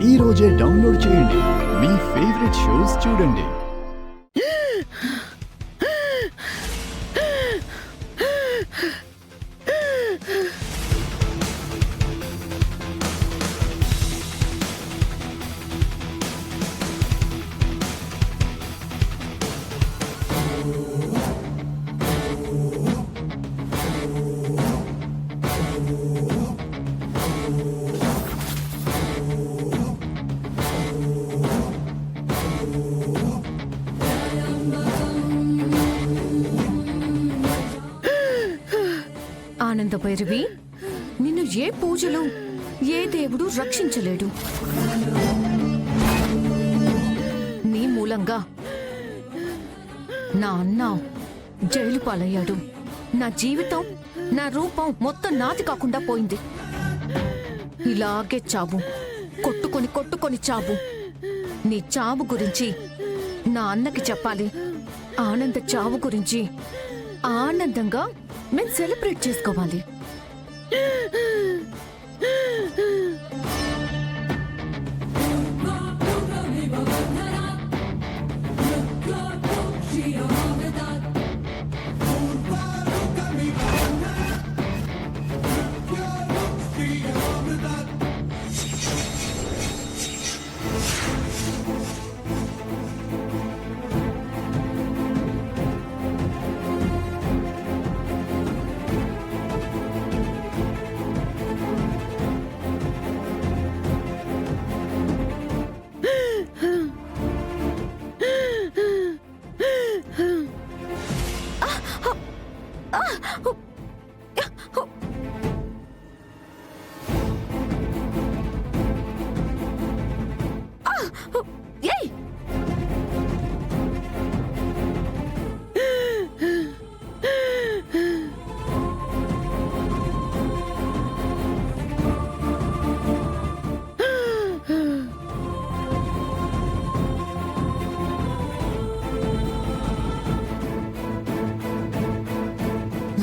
ఈ రోజే డౌన్లోడ్ చేయండి. మీ ఫేవరెట్ షోస్ చూడండి. ఆనంద భైరవి, నిన్ను ఏ పూజలు ఏ దేవుడు రక్షించలేడు. నీ మూలంగా నా అన్న జైలు పాలయ్యాడు. నా జీవితం, నా రూపం మొత్తం నాది కాకుండా పోయింది. ఇలాగే చావు, కొట్టుకొని కొట్టుకొని చావు. నీ చావు గురించి నా అన్నకి చెప్పాలి. ఆనంద చావు గురించి ఆనందంగా మేము సెలబ్రేట్ చేసుకోవాలి.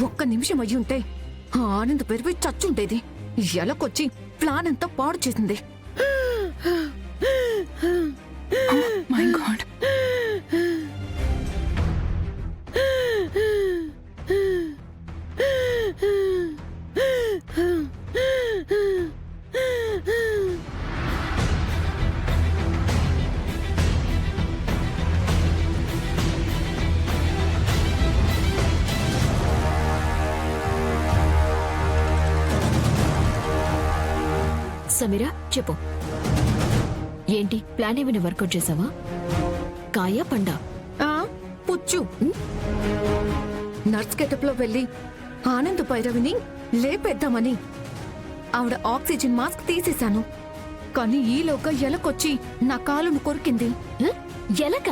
ఒక్క నిమిషం అయ్యి ఉంటే ఆనంద్ పెరిగి చచ్చుండేది. ఎలకొచ్చి ప్లాన్ అంతా పాడు చేసింది. My God. సమీరా, చెప్పు. ఏంటి ప్లాన్? ఏమైనా వర్కౌట్ చేసావా? కాయా పండా? పుచ్చు. నర్స్ గెటప్ లో వెళ్ళి ఆనంద్ భైరవిని లేపేద్దామని ఆవిడ ఆక్సిజన్ మాస్క్ తీసేశాను. కానీ ఈలోగా ఎలకొచ్చి నా కాలును కొరికింది. ఎలక?